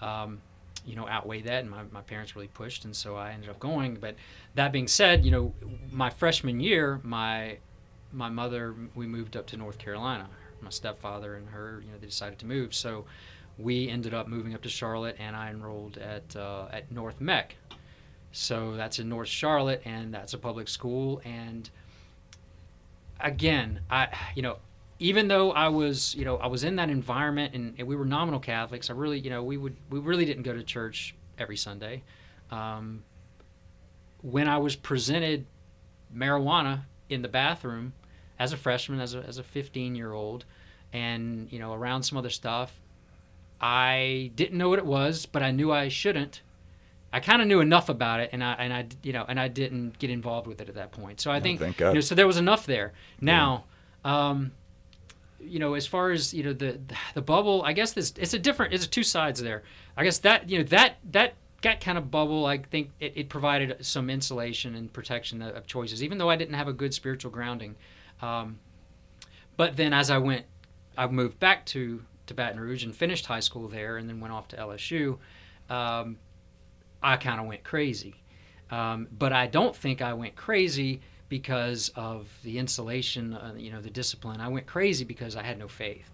outweigh that, and my parents really pushed, and so I ended up going. But that being said, my freshman year, my mother, we moved up to North Carolina. My stepfather and her, they decided to move, so we ended up moving up to Charlotte, and I enrolled at North Mech. So that's in North Charlotte, and that's a public school. And again, even though I was in that environment, and we were nominal Catholics, I really, we really didn't go to church every Sunday. When I was presented marijuana in the bathroom as a freshman, as a 15-year-old, and around some other stuff, I didn't know what it was, but I knew I shouldn't. I kind of knew enough about it, and I didn't get involved with it at that point. So I think, thank God. so there was enough there. Now, as far as the bubble, I guess it's two sides there. I guess that that kind of bubble, I think it provided some insulation and protection of choices, even though I didn't have a good spiritual grounding. But then as I moved back to Baton Rouge and finished high school there, and then went off to LSU. I kind of went crazy. But I don't think I went crazy because of the insulation, the discipline. I went crazy because I had no faith.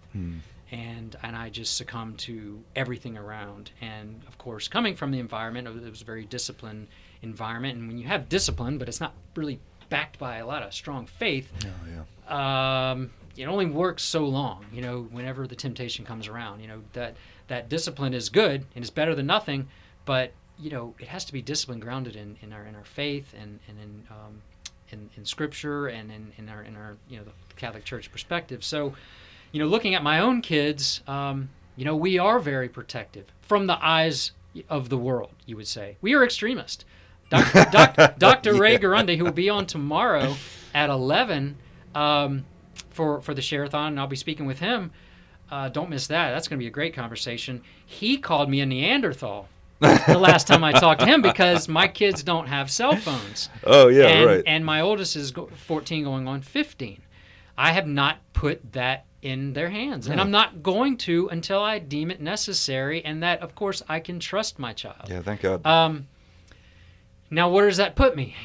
And I just succumbed to everything around. And, of course, coming from the environment, it was a very disciplined environment. And when you have discipline, but it's not really backed by a lot of strong faith, it only works so long, whenever the temptation comes around. That discipline is good and it's better than nothing, but, it has to be discipline grounded in our faith and in Scripture and in our the Catholic Church perspective. So, looking at my own kids, we are very protective from the eyes of the world, you would say. We are extremist. Dr. Ray Garundi, who will be on tomorrow at 11 for the Share-A-Thon, and I'll be speaking with him. Don't miss that. That's going to be a great conversation. He called me a Neanderthal the last time I talked to him because my kids don't have cell phones. Oh, yeah, right. And my oldest is 14 going on 15. I have not put that in their hands. And I'm not going to until I deem it necessary, and that, of course, I can trust my child. Yeah, thank God. Now, where does that put me?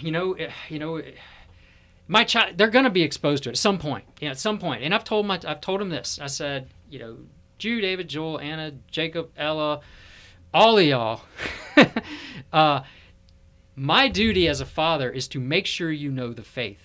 My child, they're going to be exposed to it at some point. At some point. And I've told them this. I said, Jude, David, Joel, Anna, Jacob, Ella, all of y'all. My duty as a father is to make sure you know the faith.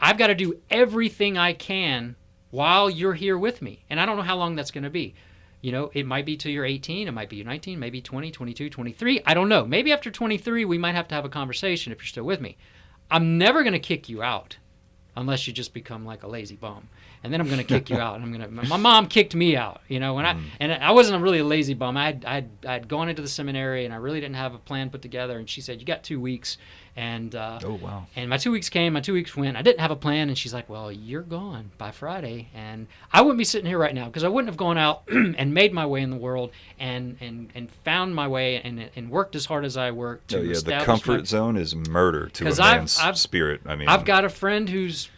I've got to do everything I can while you're here with me. And I don't know how long that's going to be. It might be till you're 18, it might be 19, maybe 20, 22, 23. I don't know. Maybe after 23, we might have to have a conversation if you're still with me. I'm never going to kick you out unless you just become like a lazy bum. And then I'm going to kick you out. And my mom kicked me out, and I wasn't really a lazy bum. I'd gone into the seminary and I really didn't have a plan put together. And she said, "You got 2 weeks." And oh, wow. And my 2 weeks came, my 2 weeks went. I didn't have a plan, and she's like, "Well, you're gone by Friday." And I wouldn't be sitting here right now because I wouldn't have gone out and made my way in the world and found my way and worked as hard as I worked to establish the comfort zone is murder to a man's spirit. I've got a friend who's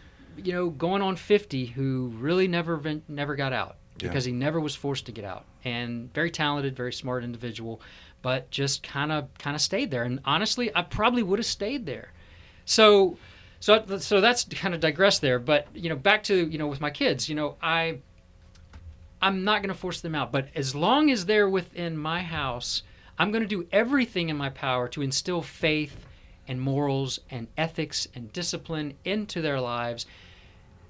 going on 50 who really never got out because he never was forced to get out, and very talented, very smart individual, but just kind of stayed there. And honestly, I probably would have stayed there. So that's kind of digress there. But back to with my kids, I'm not going to force them out. But as long as they're within my house, I'm going to do everything in my power to instill faith and morals and ethics and discipline into their lives.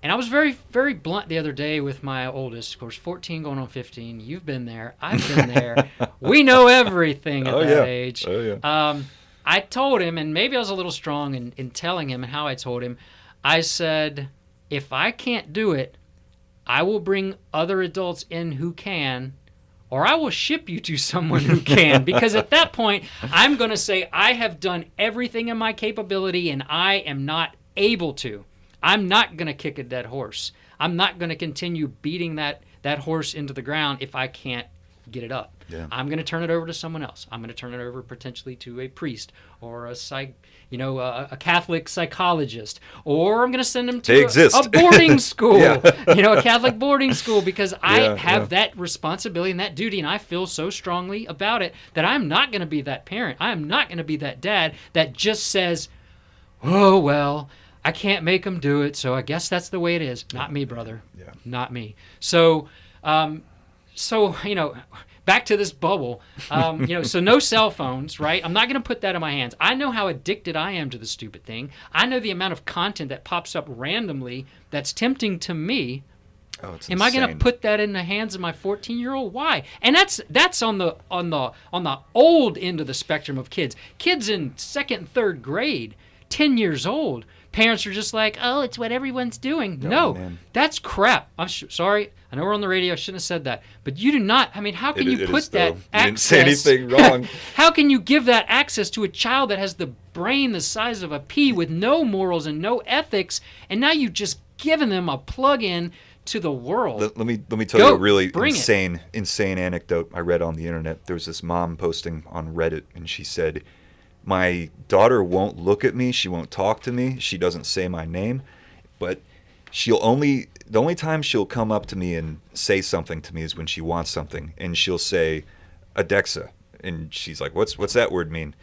And I was very, very blunt the other day with my oldest, of course, 14 going on 15. You've been there. I've been there. We know everything at that age. Oh, yeah. I told him, and maybe I was a little strong in telling him and how I told him, I said, if I can't do it, I will bring other adults in who can, or I will ship you to someone who can. Because at that point, I'm going to say, I have done everything in my capability, and I am not able to. I'm not going to kick a dead horse. I'm not going to continue beating that horse into the ground if I can't get it up. Yeah. I'm going to turn it over to someone else. I'm going to turn it over potentially to a priest or a Catholic psychologist, or I'm going to send them to a boarding school, a Catholic boarding school, because I have that responsibility and that duty, and I feel so strongly about it that I'm not going to be that parent. I am not going to be that dad that just says, "Oh, well, I can't make them do it, so I guess that's the way it is." Not me, brother. Yeah. Not me. So, back to this bubble. So no cell phones, right? I'm not going to put that in my hands. I know how addicted I am to the stupid thing. I know the amount of content that pops up randomly that's tempting to me. Oh, it's Am insane. I going to put that in the hands of my 14-year-old? Why? And that's on the old end of the spectrum of kids. Kids in second and third grade, 10 years old. Parents are just like, "Oh, it's what everyone's doing." No, that's crap. I'm sorry. I know we're on the radio. I shouldn't have said that. But you do not. I mean, how can you put that access? You didn't say anything wrong. How can you give that access to a child that has the brain the size of a pea with no morals and no ethics, and now you've just given them a plug-in to the world. Let me tell Go, you a really bring it. insane anecdote I read on the internet. There was this mom posting on Reddit, and she said, "My daughter won't look at me. She won't talk to me. She doesn't say my name, but the only time she'll come up to me and say something to me is when she wants something, and she'll say, Adexa." And she's like, "What's that word mean?"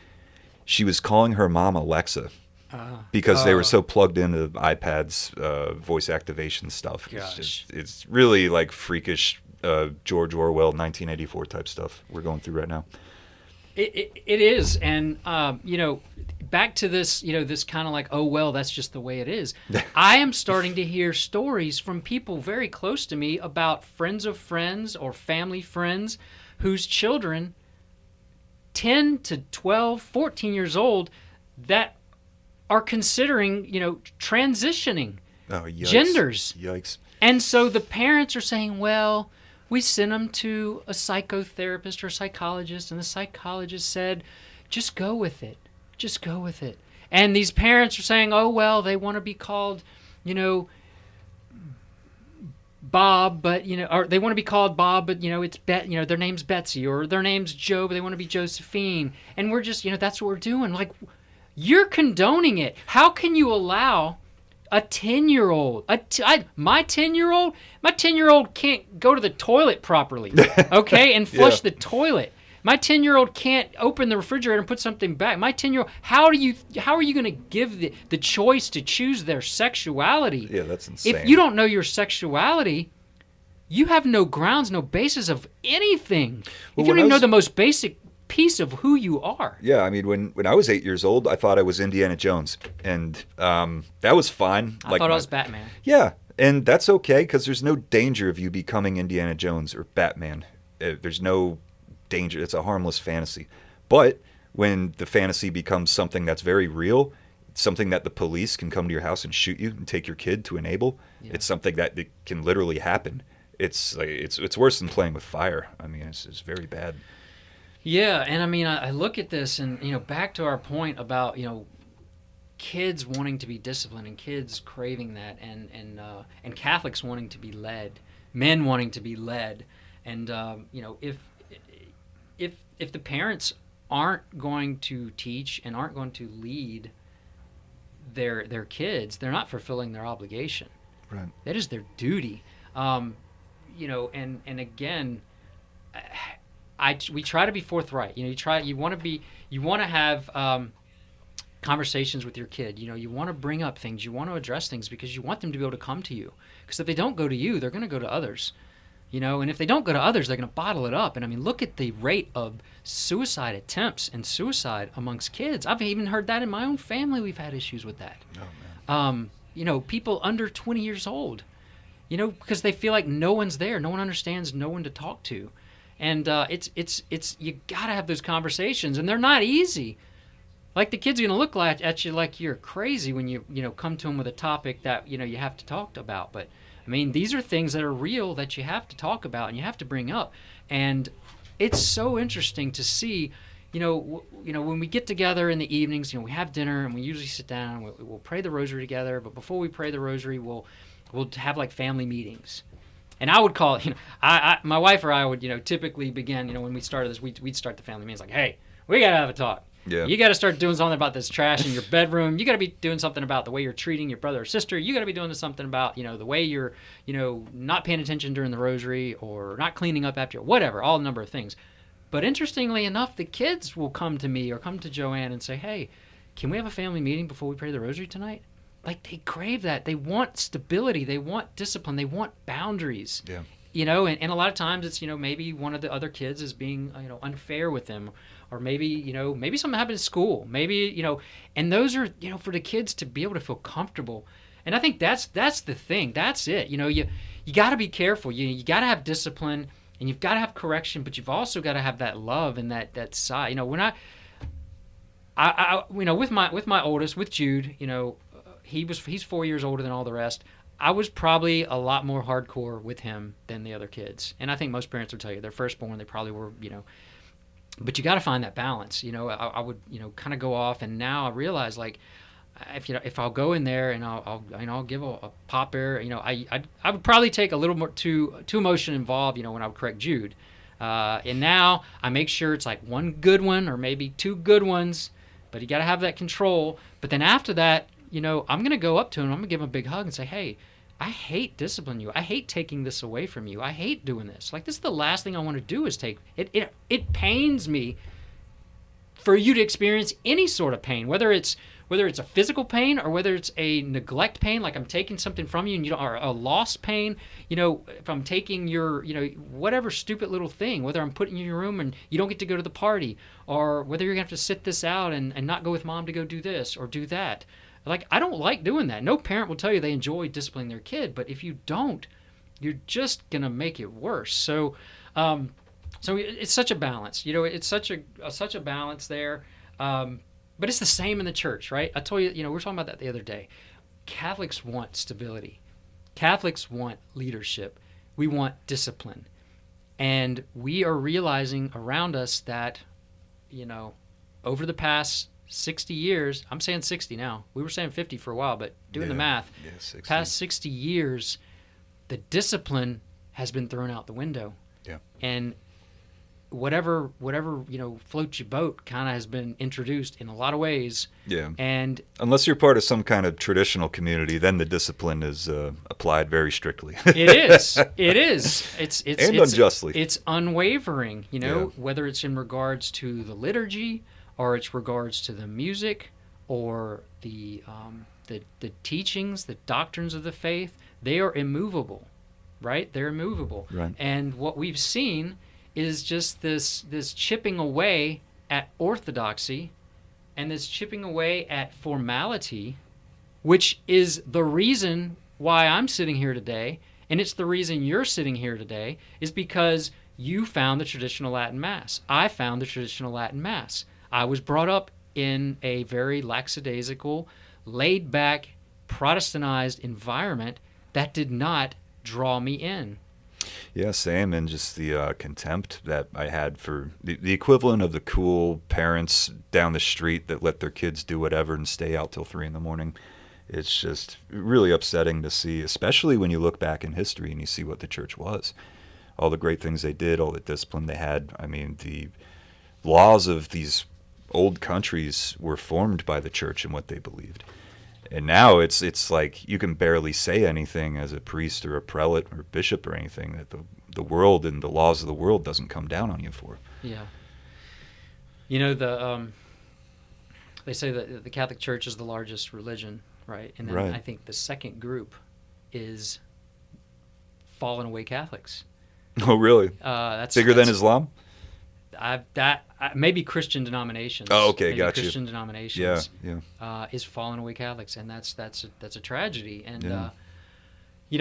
She was calling her mom Alexa. Because they were so plugged into iPads, voice activation stuff. Gosh. It's really like freakish George Orwell 1984 type stuff we're going through right now. It is, and back to this, this kind of like, oh well, that's just the way it is. I am starting to hear stories from people very close to me about friends of friends or family friends whose children, 10 to 12, 14 years old, that are considering, transitioning Oh, yikes. genders. Yikes. And so the parents are saying, well, we sent them to a psychotherapist or a psychologist, and the psychologist said, just go with it. Just go with it. And these parents are saying, oh, well, they want to be called, Bob, but, or they want to be called Bob, but, it's their name's Betsy, or their name's Joe, but they want to be Josephine. And we're just, that's what we're doing. Like, you're condoning it. How can you allow a 10-year-old, my 10-year-old can't go to the toilet properly, okay, and flush the toilet. My 10-year-old can't open the refrigerator and put something back. My 10-year-old, how are you going to give the choice to choose their sexuality? Yeah, that's insane. If you don't know your sexuality, you have no grounds, no basis of anything. Well, if you don't even know the most basic piece of who you are. Yeah, I mean, when I was 8 years old, I thought I was Indiana Jones, and that was fine. I thought I was Batman. Yeah, and that's okay because there's no danger of you becoming Indiana Jones or Batman. There's no danger. It's a harmless fantasy. But when the fantasy becomes something that's very real, something that the police can come to your house and shoot you and take your kid to enable, it's something that can literally happen. It's like it's worse than playing with fire. I mean, it's very bad. Yeah, and I mean, I look at this, and back to our point about kids wanting to be disciplined and kids craving that, and Catholics wanting to be led, men wanting to be led, and if the parents aren't going to teach and aren't going to lead their kids, they're not fulfilling their obligation. Right. That is their duty. And again, we try to be forthright. You want to have conversations with your kid. You want to bring up things. You want to address things because you want them to be able to come to you. Because if they don't go to you, they're going to go to others. And if they don't go to others, they're going to bottle it up. And I mean, look at the rate of suicide attempts and suicide amongst kids. I've even heard that in my own family. We've had issues with that. Oh, man. People under 20 years old, because they feel like no one's there, no one understands, no one to talk to. And it's you got to have those conversations, and they're not easy. Like, the kid's going to look at you like you're crazy when you come to them with a topic that you have to talk about. But I mean, these are things that are real that you have to talk about and you have to bring up. And it's so interesting to see, when we get together in the evenings, we have dinner and we usually sit down and we'll pray the rosary together. But before we pray the rosary, we'll have like family meetings. And I would call it, my wife or I would, typically begin, when we started this, we'd start the family meetings like, hey, we got to have a talk. Yeah. You got to start doing something about this trash in your bedroom. You got to be doing something about the way you're treating your brother or sister. You got to be doing something about, the way you're, not paying attention during the rosary or not cleaning up after, whatever, all a number of things. But interestingly enough, the kids will come to me or come to Joanne and say, hey, can we have a family meeting before we pray the rosary tonight? Like, they crave that. They want stability. They want discipline. They want boundaries. Yeah. And a lot of times it's, maybe one of the other kids is being, unfair with them. Or maybe, maybe something happened at school. Maybe, and those are, for the kids to be able to feel comfortable. And I think that's the thing. That's it. You got to be careful. You got to have discipline and you've got to have correction, but you've also got to have that love and that side. When I with my oldest, with Jude, he's 4 years older than all the rest. I was probably a lot more hardcore with him than the other kids. And I think most parents will tell you, their firstborn, they probably were, but you got to find that balance. I would, kind of go off, and now I realize, like, if I'll go in there and I'll give a pop air, I would probably take a little more too emotion involved, when I would correct Jude. And now I make sure it's like one good one or maybe two good ones, but you got to have that control. But then after that, I'm going to go up to him, I'm going to give him a big hug and say, hey, I hate disciplining you. I hate taking this away from you. I hate doing this. Like, this is the last thing I want to do is take it. It pains me for you to experience any sort of pain, whether it's a physical pain or whether it's a neglect pain, like I'm taking something from you and or a loss pain, if I'm taking your, whatever stupid little thing, whether I'm putting you in your room and you don't get to go to the party, or whether you're going to have to sit this out and not go with mom to go do this or do that. Like, I don't like doing that. No parent will tell you they enjoy disciplining their kid, but if you don't, you're just going to make it worse. So it's such a balance. It's such a balance there. But it's the same in the church, right? I told you, we were talking about that the other day. Catholics want stability. Catholics want leadership. We want discipline. And we are realizing around us that, over the past 60 years, I'm saying 60 now. We were saying 50 for a while, but doing the math, 60. Past 60 years, the discipline has been thrown out the window. Yeah. And whatever floats your boat kind of has been introduced in a lot of ways. Yeah. And unless you're part of some kind of traditional community, then the discipline is applied very strictly. It is. It's unjustly. It's unwavering. Whether it's in regards to the liturgy, or it's regards to the music, or the teachings, the doctrines of the faith. They are immovable, right? They're immovable. Right. And what we've seen is just this chipping away at orthodoxy and this chipping away at formality, which is the reason why I'm sitting here today, and it's the reason you're sitting here today, is because you found the traditional Latin Mass. I found the traditional Latin Mass. I was brought up in a very lackadaisical, laid-back, Protestantized environment that did not draw me in. Yeah, same. And just the contempt that I had for the equivalent of the cool parents down the street that let their kids do whatever and stay out till 3 a.m. It's just really upsetting to see, especially when you look back in history and you see what the church was. All the great things they did, all the discipline they had. I mean, the laws of these old countries were formed by the church and what they believed. And now it's like you can barely say anything as a priest or a prelate or bishop or anything that the world and the laws of the world doesn't come down on you for. Yeah. They say that the Catholic Church is the largest religion, right? And then right. I think the second group is fallen away Catholics. Oh, really? That's bigger than Islam? Maybe Christian denominations. Oh, okay, maybe gotcha. Christian denominations. Yeah. Is fallen away Catholics, and that's a tragedy. And yeah.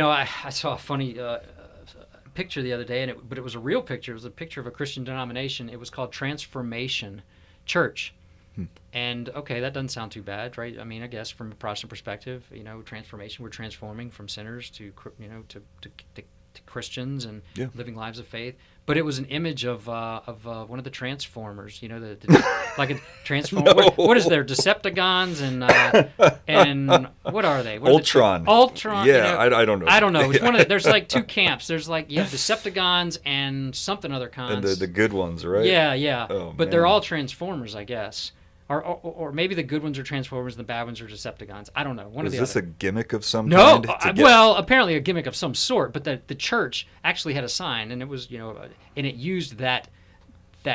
I saw a funny picture the other day, but it was a real picture. It was a picture of a Christian denomination. It was called Transformation Church. And okay, that doesn't sound too bad, right? I mean, I guess from a Protestant perspective, transformation. We're transforming from sinners to Christians and living lives of faith. But it was an image of one of the Transformers, like a Transformer. No. What is there? Decepticons and what are they? What Ultron. Ultron. Yeah, I don't know. I don't know. It's one of there's like two camps. There's like you have Decepticons and something other cons. And the good ones, right? Yeah. Oh, but man. they're all Transformers, I guess. Or maybe the good ones are Transformers and the bad ones are Decepticons. I don't know. One is or the this other. A gimmick of some No, kind? Well, apparently a gimmick of some sort. But the church actually had a sign, and it was and it used that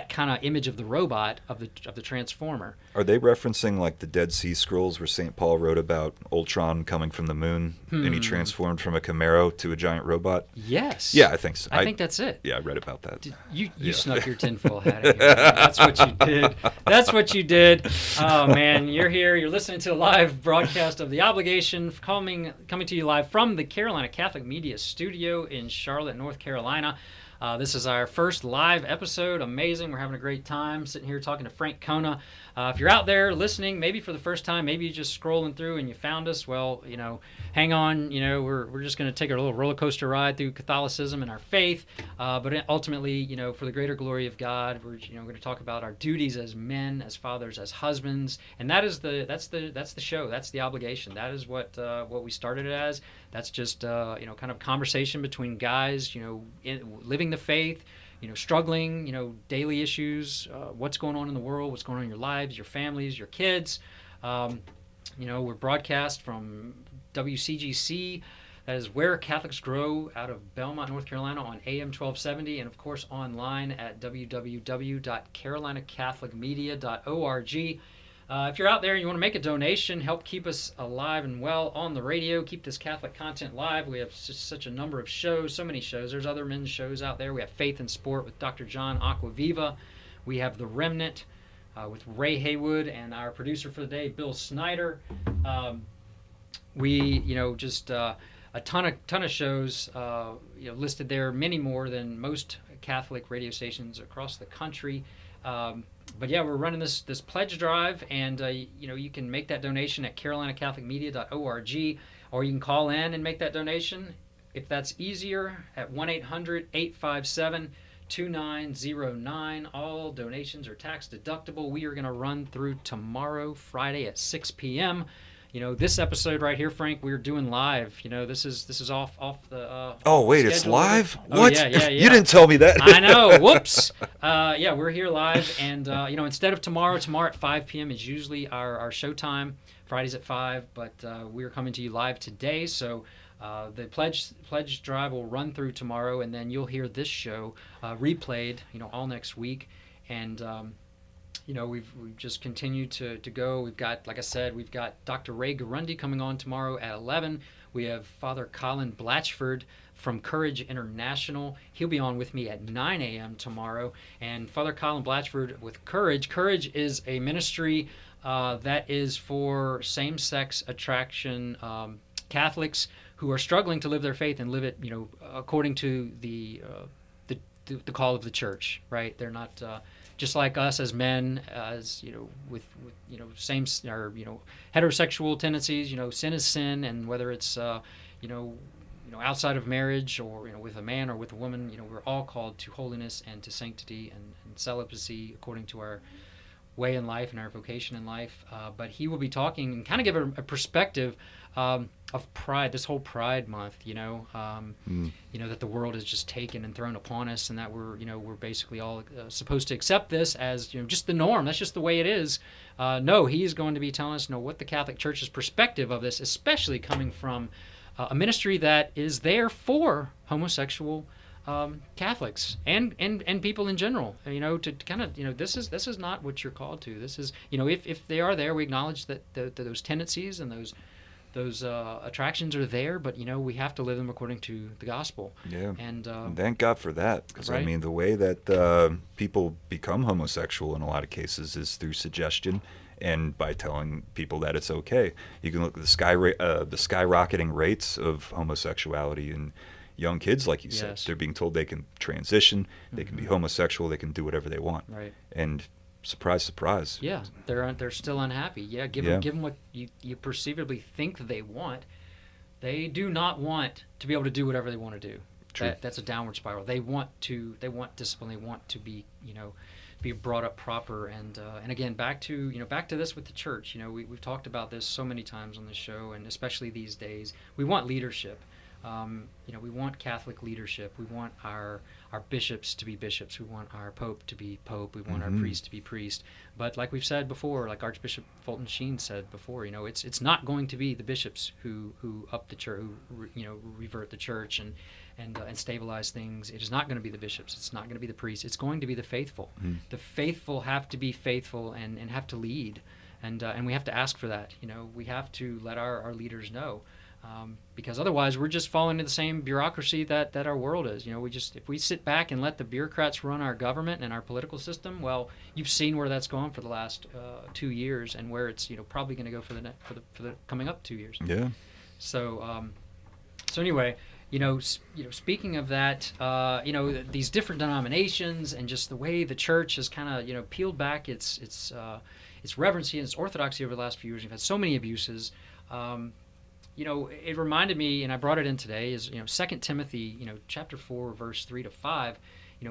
kind of image of the robot of the Transformer. Are they referencing like the Dead Sea Scrolls where St. Paul wrote about Ultron coming from the moon and he transformed from a Camaro to a giant robot? Yes. Yeah, I think so. I think that's it. Yeah, I read about that. You snuck your tinfoil hat in here. That's what you did. That's what you did. Oh, man, you're here. You're listening to a live broadcast of The Obligation coming to you live from the Carolina Catholic Media Studio in Charlotte, North Carolina. This is our first live episode. Amazing. We're having a great time sitting here talking to Frank Cona. If you're out there listening, maybe for the first time, maybe you're just scrolling through and you found us, well, hang on. We're just going to take a little roller coaster ride through Catholicism and our faith. But ultimately, for the greater glory of God, we're going to talk about our duties as men, as fathers, as husbands, and that's the show. That's the obligation. That is what we started it as. That's just kind of conversation between guys, living the faith, struggling, daily issues, what's going on in the world, what's going on in your lives, your families, your kids. We're broadcast from WCGC. That is Where Catholics Grow, out of Belmont, North Carolina, on AM 1270, and of course online at www.carolinacatholicmedia.org. If you're out there and you want to make a donation, help keep us alive and well on the radio, keep this Catholic content live. We have just such a number of shows, so many shows. There's other men's shows out there. We have Faith and Sport with Dr. John Aquaviva. We have The Remnant with Ray Haywood, and our producer for the day, Bill Snyder. Just a ton of shows listed there, many more than most Catholic radio stations across the country. But yeah, we're running this pledge drive, and you can make that donation at carolinacatholicmedia.org, or you can call in and make that donation, if that's easier, at 1-800-857-2909. All donations are tax deductible. We are going to run through tomorrow, Friday at 6 p.m. This episode right here, Frank, we're doing live. This is off the. Oh wait, it's live? What? Yeah. You didn't tell me that. I know. Whoops. We're here live, and instead of tomorrow at 5 p.m. is usually our show time. Fridays at 5, but we're coming to you live today. So the pledge drive will run through tomorrow, and then you'll hear this show replayed, all next week, and. We've just continued to go. We've got, like I said, we've got Dr. Ray Garundi coming on tomorrow at 11. We have Father Colin Blatchford from Courage International. He'll be on with me at 9 a.m. tomorrow. And Father Colin Blatchford with Courage. Courage is a ministry that is for same-sex attraction Catholics who are struggling to live their faith and live it, according to the call of the church, right? They're not... just like us as men, as with same or heterosexual tendencies, sin is sin, and whether it's outside of marriage or with a man or with a woman, we're all called to holiness and to sanctity and celibacy according to our way in life and our vocation in life. But he will be talking and kind of give a perspective of pride, this whole Pride Month, that the world has just taken and thrown upon us, and that we're basically all supposed to accept this as just the norm. That's just the way it is. No, he's going to be telling us what the Catholic Church's perspective of this, especially coming from a ministry that is there for homosexual Catholics and people in general, to kind of, this is not what you're called to. This is, if they are there, we acknowledge that those tendencies and those attractions are there, but we have to live them according to the gospel. Yeah, and thank God for that, because right? I mean, the way that people become homosexual in a lot of cases is through suggestion and by telling people that it's okay. You can look at the skyrocketing rates of homosexuality in young kids, like you said. Yes. They're being told they can transition, they can be homosexual, they can do whatever they want. Right. And surprise, surprise. Yeah, they're still unhappy. Yeah, give them what you perceivably think they want. They do not want to be able to do whatever they want to do. True. That's a downward spiral. They want discipline. They want to be be brought up proper. And again, back to this with the church. We've talked about this so many times on this show, and especially these days. We want leadership. We want Catholic leadership. We want our bishops to be bishops. We want our pope to be pope. We want our priest to be priest. But like we've said before, like Archbishop Fulton Sheen said before, it's not going to be the bishops who up the church, who revert the church and stabilize things. It is not going to be the bishops. It's not going to be the priests. It's going to be the faithful. The faithful have to be faithful and have to lead, and we have to ask for that. We have to let our leaders know. Because otherwise we're just falling into the same bureaucracy that our world is. If we sit back and let the bureaucrats run our government and our political system, well, you've seen where that's gone for the last 2 years, and where it's probably going to go for the coming up 2 years. Yeah. So anyway, Speaking of that, these different denominations and just the way the church has kind of, peeled back its reverency and its orthodoxy over the last few years. We've had so many abuses. It reminded me, and I brought it in today, is 2 Timothy, chapter 4, verse 3 to 5.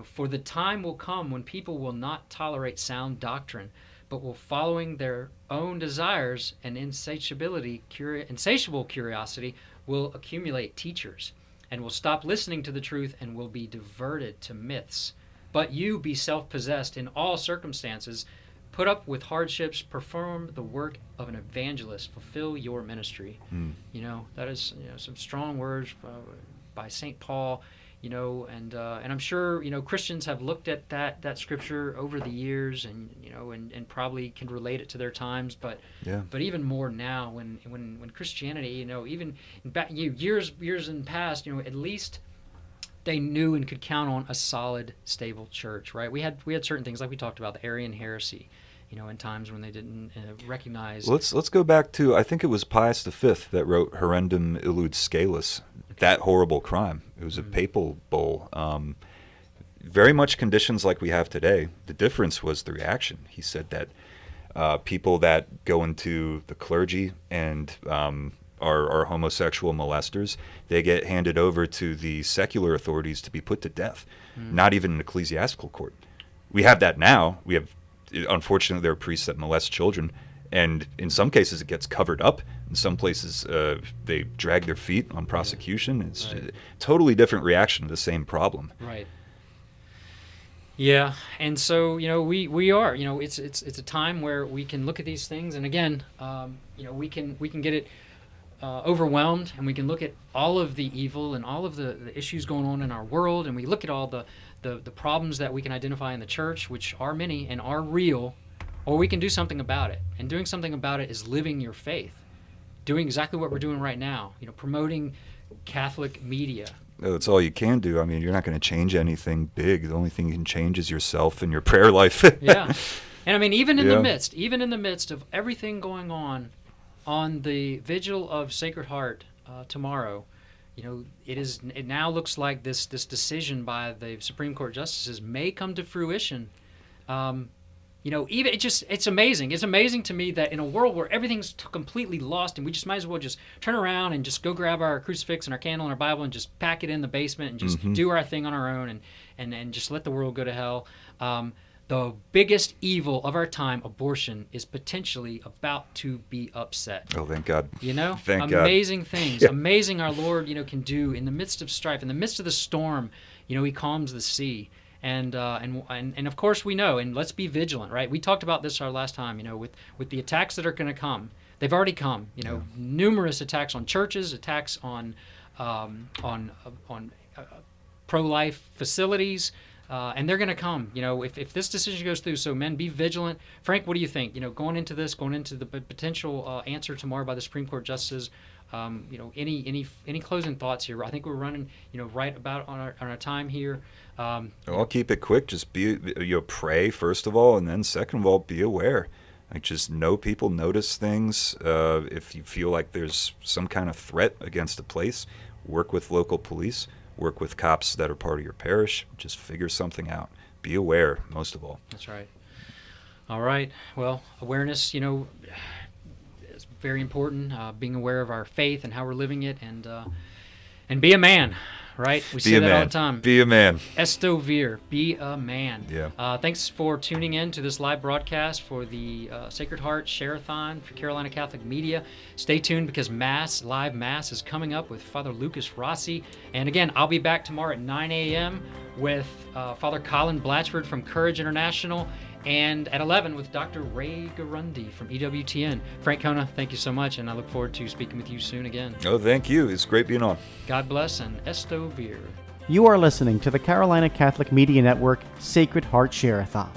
For the time will come when people will not tolerate sound doctrine, but will, following their own desires and insatiable curiosity, will accumulate teachers, and will stop listening to the truth and will be diverted to myths. But you be self-possessed in all circumstances, put up with hardships, perform the work of an evangelist, fulfill your ministry. That is some strong words by St. Paul. And I'm sure Christians have looked at that scripture over the years, and and probably can relate it to their times, but even more now when Christianity, even back years in the past, at least they knew and could count on a solid, stable church, right? We had certain things like we talked about, the Arian heresy, in times when they didn't recognize. Let's go back to, I think it was Pius V that wrote Horrendum illud Scalis. That horrible crime. It was a papal bull. Very much conditions like we have today. The difference was the reaction. He said that people that go into the clergy and are homosexual molesters, they get handed over to the secular authorities to be put to death, not even an ecclesiastical court. We have that now. Unfortunately, there are priests that molest children, and in some cases it gets covered up. In some places, they drag their feet on prosecution. It's a totally different reaction to the same problem. Right. Yeah, and so we are. It's a time where we can look at these things, and again, we can get it overwhelmed, and we can look at all of the evil and all of the issues going on in our world, and we look at all the problems that we can identify in the church, which are many and are real, or we can do something about it. And doing something about it is living your faith. Doing exactly what we're doing right now, promoting Catholic media. That's all you can do. I mean, you're not going to change anything big. The only thing you can change is yourself and your prayer life. Yeah. And I mean, even in the midst of everything going on the vigil of Sacred Heart tomorrow, it now looks like this decision by the Supreme Court justices may come to fruition. It's amazing. It's amazing to me that in a world where everything's completely lost, and we just might as well just turn around and just go grab our crucifix and our candle and our Bible and just pack it in the basement and just do our thing on our own and just let the world go to hell. The biggest evil of our time, abortion, is potentially about to be upset. Oh, thank God. Thank amazing God. Things. Yeah. Amazing our Lord, can do in the midst of strife, in the midst of the storm. He calms the sea. And of course we know, and let's be vigilant, right? We talked about this our last time, with the attacks that are going to come. They've already come, numerous attacks on churches, attacks on pro-life facilities, and they're going to come, if this decision goes through. So men, be vigilant. Frank, what do you think? Going into the potential answer tomorrow by the Supreme Court justices. Any closing thoughts here? I think we're running, right about on our time here. I'll keep it quick. Just pray first of all, and then second of all, be aware. Like, just know people notice things. If you feel like there's some kind of threat against a place, work with local police, work with cops that are part of your parish. Just figure something out. Be aware, most of all. That's right. All right. Well, awareness, is very important. Being aware of our faith and how we're living it, and be a man. Right? We say that all the time. Be a man. Esto vir. Be a man. Yeah. Thanks for tuning in to this live broadcast for the Sacred Heart Share-A-Thon for Carolina Catholic Media. Stay tuned because live Mass is coming up with Father Lucas Rossi. And again, I'll be back tomorrow at 9 a.m. with Father Colin Blatchford from Courage International, and at 11 with Dr. Ray Garundi from EWTN. Frank Cona, thank you so much, and I look forward to speaking with you soon again. Oh, thank you. It's great being on. God bless, and Esto vir. You are listening to the Carolina Catholic Media Network Sacred Heart Share-A-Thon.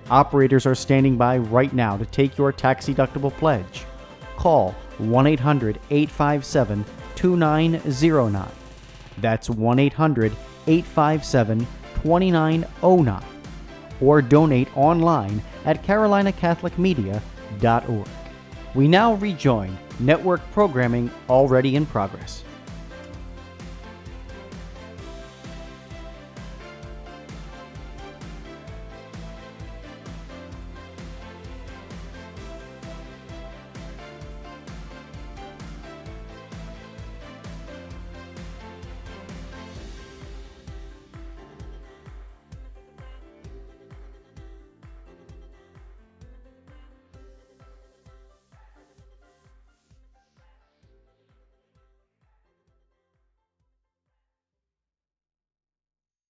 Operators are standing by right now to take your tax-deductible pledge. Call 1-800-857-2909. That's 1-800-857-2909. Or donate online at carolinacatholicmedia.org. We now rejoin network programming already in progress.